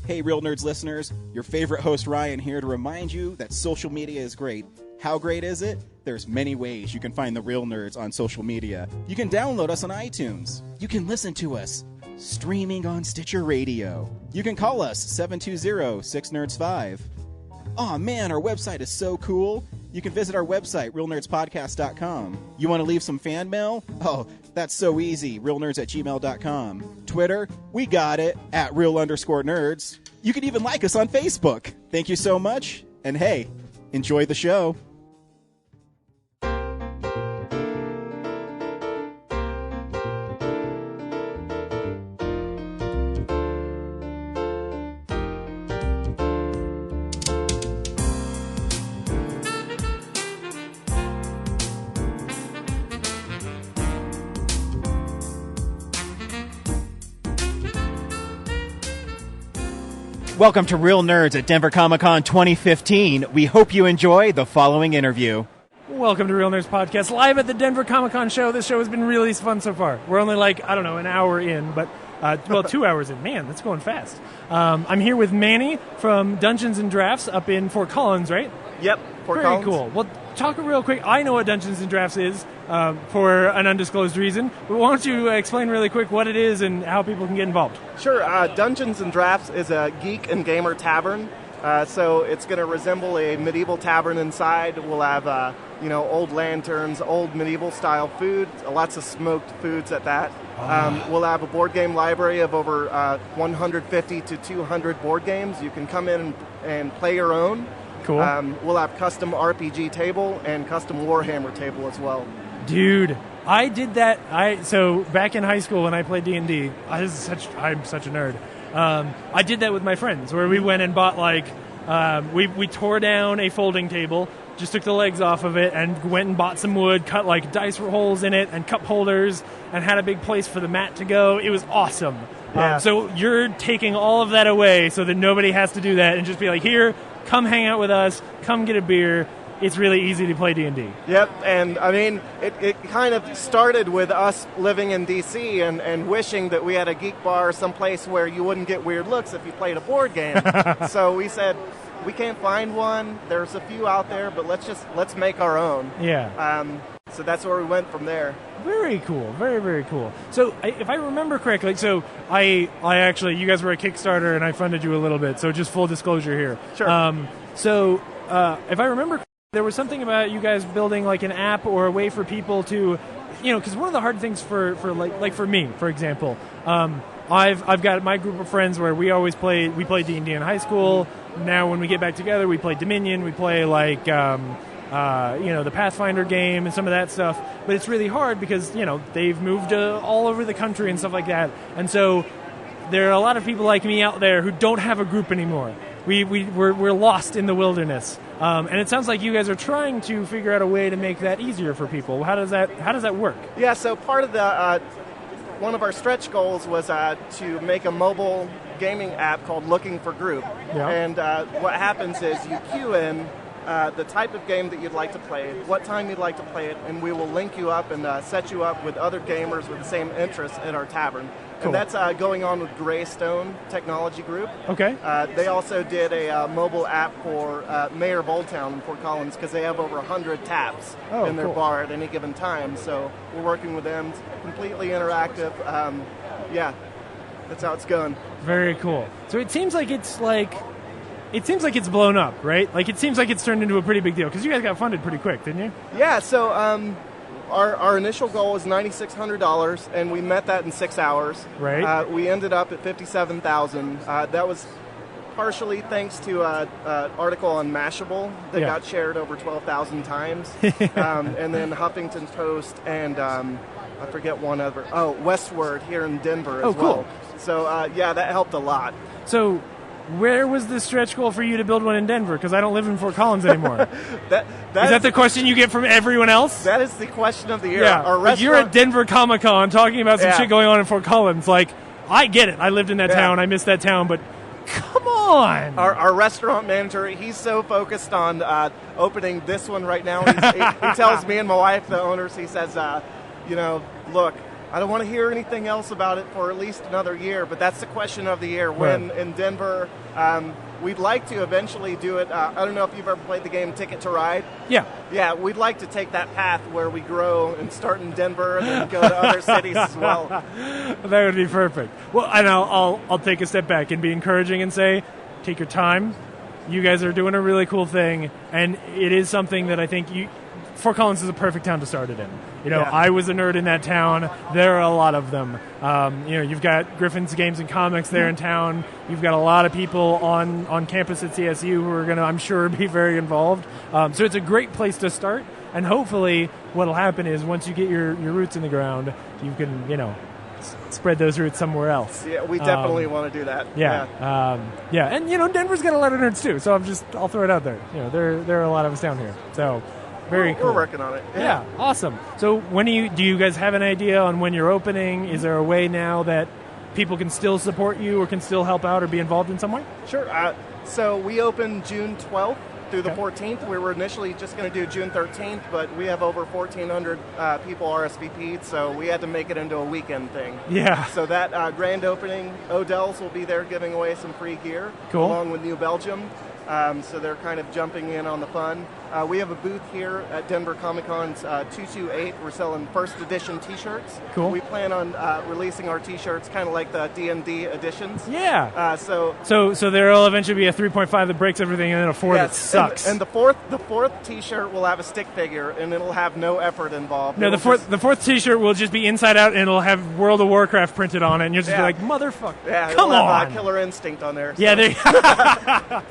Hey, Real Nerds listeners, your favorite host Ryan here to remind you that social media is great. How great is it? There's many ways you can find the Real Nerds on social media. You can download us on iTunes. You can listen to us streaming on Stitcher Radio. You can call us 720-6nerds5. Aw man, our website is so cool. You can visit our website, realnerdspodcast.com. You want to leave some fan mail? Oh, that's so easy, realnerds@gmail.com. Twitter, we got it, @real_nerds. You can even like us on Facebook. Thank you so much, and hey, enjoy the show. Welcome to Real Nerds at Denver Comic Con 2015. We hope you enjoy the following interview. Welcome to Real Nerds Podcast, live at the Denver Comic Con show. This show has been really fun so far. We're only an hour in, but, 2 hours in. Man, that's going fast. I'm here with Manny from Dungeons & Drafts up in Fort Collins, right? Yep, Fort Collins. Very cool. Well, talk real quick. I know what Dungeons & Drafts is for an undisclosed reason, but why don't you explain really quick what it is and how people can get involved? Sure. Dungeons & Drafts is a geek and gamer tavern, so it's going to resemble a medieval tavern inside. We'll have, old lanterns, old medieval-style food, lots of smoked foods at that. We'll have a board game library of over 150 to 200 board games. You can come in and play your own. Cool. We'll have custom RPG table and custom Warhammer table as well. Dude, I did that. So back in high school when I played D&D, I'm such a nerd. I did that with my friends, where we went and bought we tore down a folding table, just took the legs off of it, and went and bought some wood, cut dice holes in it and cup holders, and had a big place for the mat to go. It was awesome. Yeah. So you're taking all of that away so that nobody has to do that, and just be like, here, come hang out with us, come get a beer. It's really easy to play D&D. Yep, and I mean, it kind of started with us living in D.C. and wishing that we had a geek bar someplace where you wouldn't get weird looks if you played a board game. So we said, we can't find one. There's a few out there, but let's make our own. Yeah. So that's where we went from there. Very cool. Very, very cool. So if I remember correctly, I actually, you guys were a Kickstarter and I funded you a little bit, so just full disclosure here. Sure. If I remember, there was something about you guys building an app or a way for people to, because one of the hard things for me, for example, I've got my group of friends where we play D&D in high school. Now when we get back together, we play Dominion, we play the Pathfinder game and some of that stuff. But it's really hard because, they've moved all over the country and stuff like that. And so there are a lot of people like me out there who don't have a group anymore. We're lost in the wilderness. And it sounds like you guys are trying to figure out a way to make that easier for people. How does that work? Yeah, so part of the one of our stretch goals was to make a mobile gaming app called Looking for Group. Yeah. And what happens is you queue in the type of game that you'd like to play, what time you'd like to play it, and we will link you up and set you up with other gamers with the same interests at our tavern. Cool. And that's going on with Greystone Technology Group. Okay. They also did a mobile app for Mayor of Old Town in Fort Collins because they have over 100 taps in their bar at any given time. So we're working with them, completely interactive. Yeah, that's how it's going. Very cool. So it seems like it's blown up, right? It seems like it's turned into a pretty big deal because you guys got funded pretty quick, didn't you? Yeah. So our initial goal was $9,600, and we met that in 6 hours. Right. We ended up at $57,000. That was partially thanks to an article on Mashable that got shared over 12,000 times, and then Huffington Post and I forget one other. Oh, Westward here in Denver as well. Cool. So that helped a lot. So where was the stretch goal for you to build one in Denver? Because I don't live in Fort Collins anymore. Is that the question you get from everyone else? That is the question of the year. Yeah. Our restaurant, you're at Denver Comic Con talking about some shit going on in Fort Collins. I get it. I lived in that town. I miss that town. But come on. Our restaurant manager, he's so focused on opening this one right now. He tells me and my wife, the owners, he says, look, I don't want to hear anything else about it for at least another year, but that's the question of the year. When in Denver, we'd like to eventually do it. I don't know if you've ever played the game Ticket to Ride. Yeah. Yeah, we'd like to take that path where we grow and start in Denver and then go to other cities as well. That would be perfect. Well, and I'll take a step back and be encouraging and say, take your time. You guys are doing a really cool thing, and it is something that I think Fort Collins is a perfect town to start it in. I was a nerd in that town. There are a lot of them. You've got Griffin's Games and Comics there in town. You've got a lot of people on campus at CSU who are going to, I'm sure, be very involved. So it's a great place to start, and hopefully what'll happen is once you get your roots in the ground, you can, spread those roots somewhere else. Yeah, we definitely want to do that. Yeah. And Denver's got a lot of nerds too, so I'll throw it out there. There are a lot of us down here. So very cool. We're working on it. Yeah, awesome. So when do you guys have an idea on when you're opening? Is there a way now that people can still support you or can still help out or be involved in some way? Sure. So we open June 12th through the 14th. We were initially just going to do June 13th, but we have over 1,400 people RSVP'd, so we had to make it into a weekend thing. Yeah. So that grand opening, Odell's will be there giving away some free gear, along with New Belgium. So they're kind of jumping in on the fun. We have a booth here at Denver Comic Con's 228. We're selling first edition T-shirts. Cool. We plan on releasing our T-shirts kind of like the D&D editions. Yeah. So there'll eventually be a 3.5 that breaks everything, and then a 4 that sucks. And the fourth T-shirt will have a stick figure, and it'll have no effort involved. No, the fourth T-shirt will just be inside out, and it'll have World of Warcraft printed on it, and you'll just be like, motherfucker, come on. Have Killer Instinct on there. So. Yeah,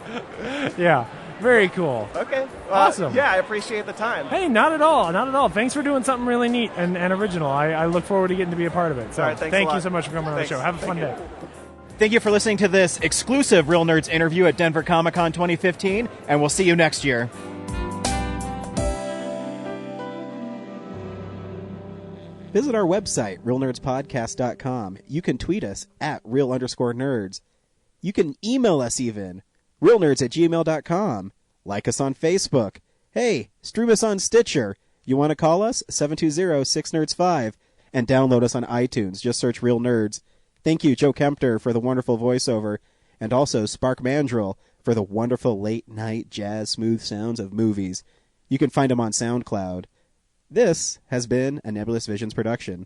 yeah. Very cool. Okay. Awesome. Yeah, I appreciate the time. Hey, not at all. Not at all. Thanks for doing something really neat and original. I look forward to getting to be a part of it. So all right, thank you so much for coming on the show. Have a fun day. Thank you for listening to this exclusive Real Nerds interview at Denver Comic Con 2015, and we'll see you next year. Visit our website, realnerdspodcast.com. You can tweet us at real_nerds. You can email us even, realnerds@gmail.com. Like us on Facebook. Hey, stream us on Stitcher. You want to call us? 720-6nerds5. And download us on iTunes. Just search Real Nerds. Thank you, Joe Kempter, for the wonderful voiceover. And also Spark Mandrill for the wonderful late-night jazz smooth sounds of movies. You can find them on SoundCloud. This has been a Nebulous Visions production.